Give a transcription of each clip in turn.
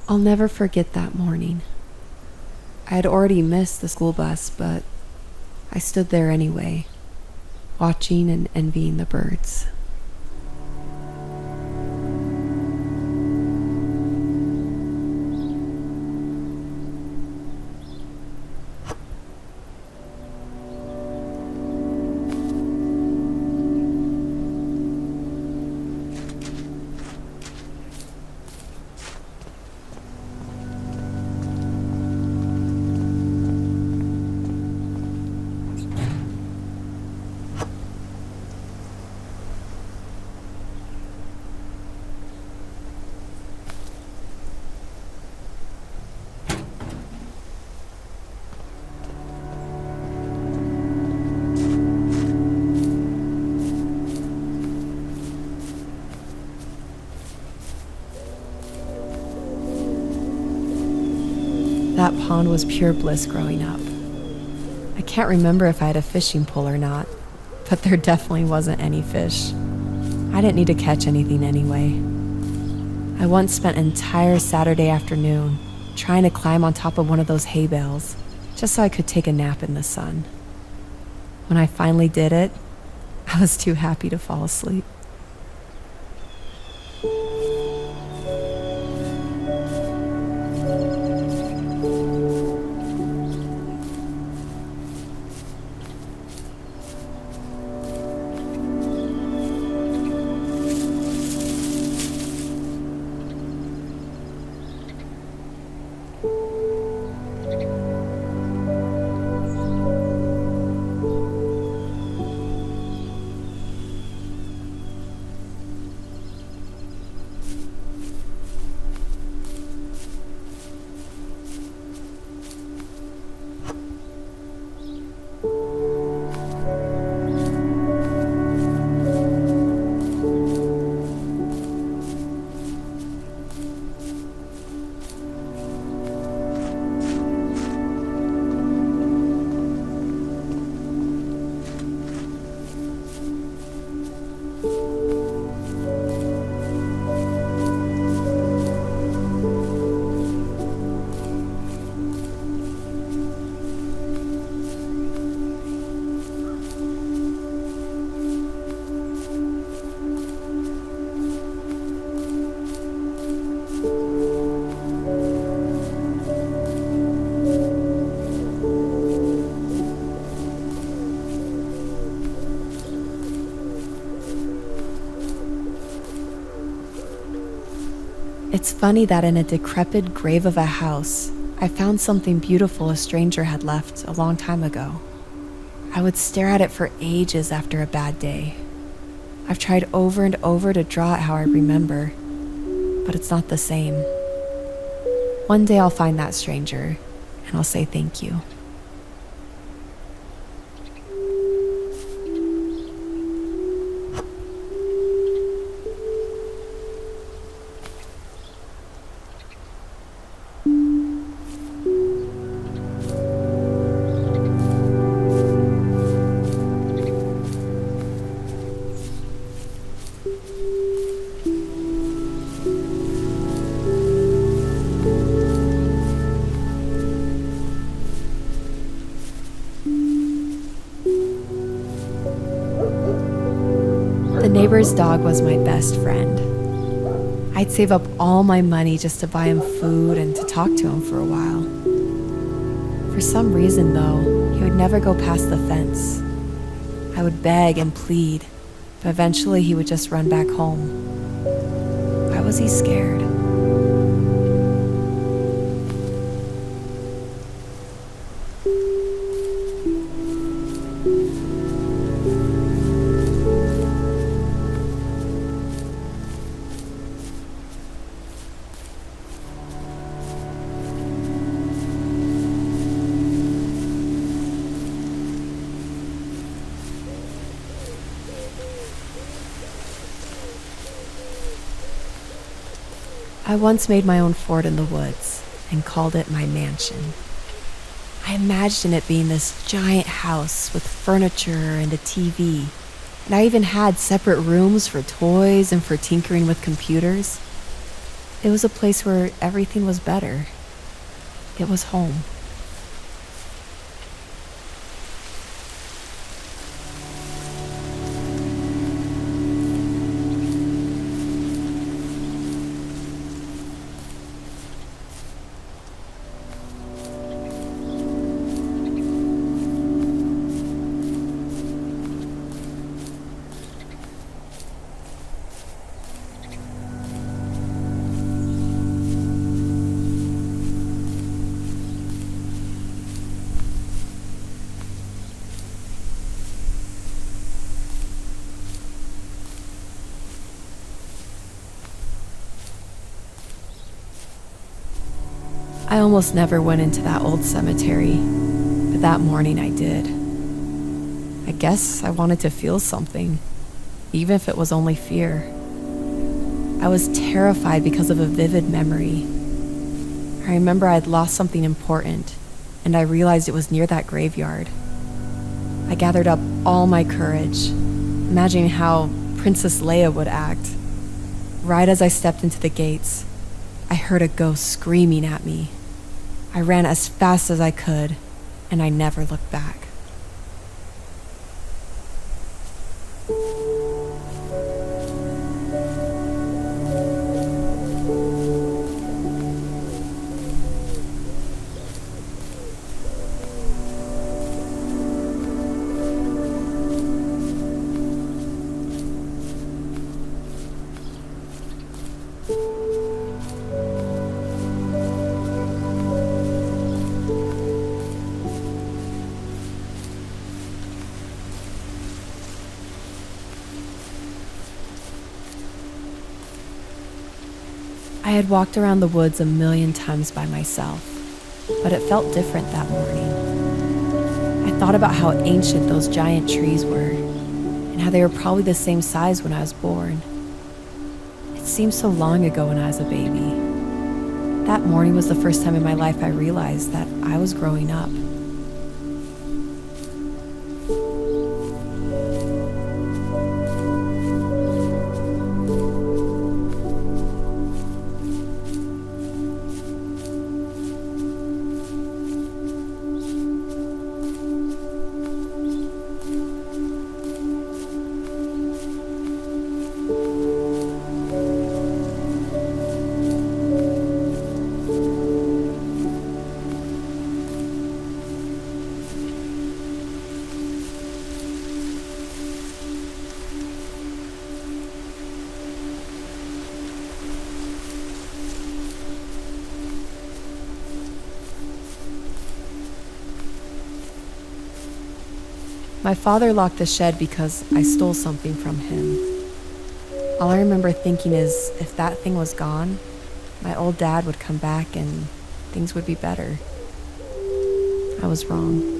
I'll never forget that morning. I had already missed the school bus, but I stood there anyway, watching and envying the birds. That pond was pure bliss growing up. I can't remember if I had a fishing pole or not, but there definitely wasn't any fish. I didn't need to catch anything anyway. I once spent an entire Saturday afternoon trying to climb on top of one of those hay bales just so I could take a nap in the sun. When I finally did it, I was too happy to fall asleep. It's funny that in a decrepit grave of a house, I found something beautiful a stranger had left a long time ago. I would stare at it for ages after a bad day. I've tried over and over to draw it how I remember, but it's not the same. One day I'll find that stranger, and I'll say thank you. The neighbor's dog was my best friend. I'd save up all my money just to buy him food and to talk to him for a while. For some reason, though, he would never go past the fence. I would beg and plead, but eventually he would just run back home. Why was he scared? I once made my own fort in the woods and called it my mansion. I imagined it being this giant house with furniture and a TV, and I even had separate rooms for toys and for tinkering with computers. It was a place where everything was better. It was home. I almost never went into that old cemetery, but that morning I did. I guess I wanted to feel something, even if it was only fear. I was terrified because of a vivid memory. I remember I'd lost something important, and I realized it was near that graveyard. I gathered up all my courage, imagining how Princess Leia would act. Right as I stepped into the gates, I heard a ghost screaming at me. I ran as fast as I could, and I never looked back. I had walked around the woods a million times by myself, but it felt different that morning. I thought about how ancient those giant trees were, and how they were probably the same size when I was born. It seemed so long ago when I was a baby. That morning was the first time in my life I realized that I was growing up. My father locked the shed because I stole something from him. All I remember thinking is if that thing was gone, my old dad would come back and things would be better. I was wrong.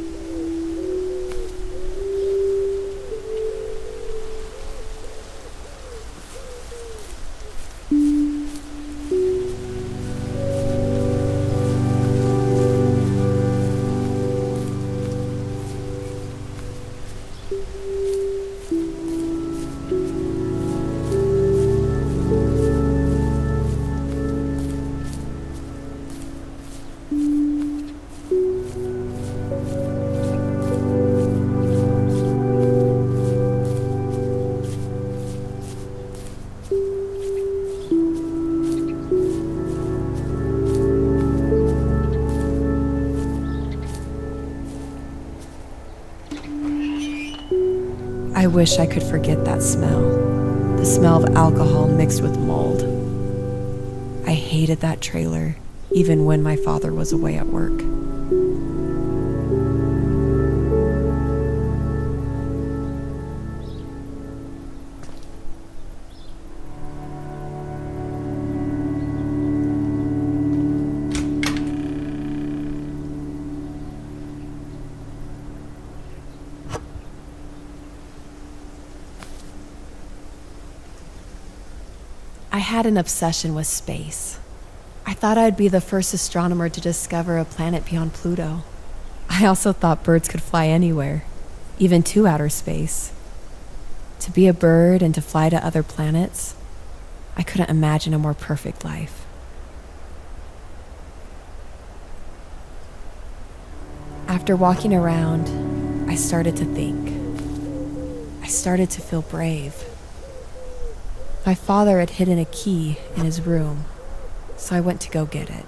I wish I could forget that smell, the smell of alcohol mixed with mold. I hated that trailer, even when my father was away at work. I had an obsession with space. I thought I'd be the first astronomer to discover a planet beyond Pluto. I also thought birds could fly anywhere, even to outer space. To be a bird and to fly to other planets, I couldn't imagine a more perfect life. After walking around, I started to think. I started to feel brave. My father had hidden a key in his room, so I went to go get it.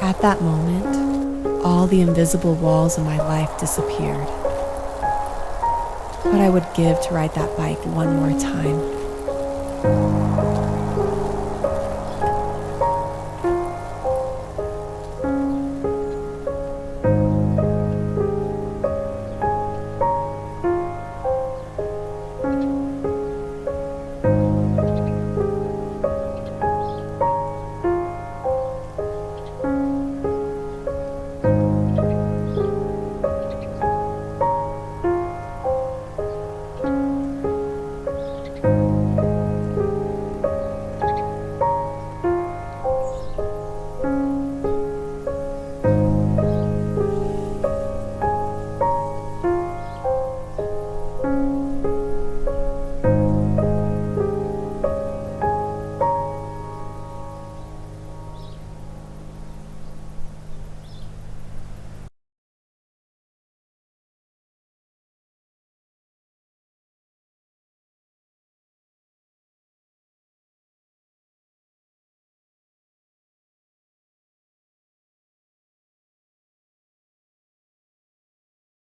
At that moment, all the invisible walls of my life disappeared. What I would give to ride that bike one more time.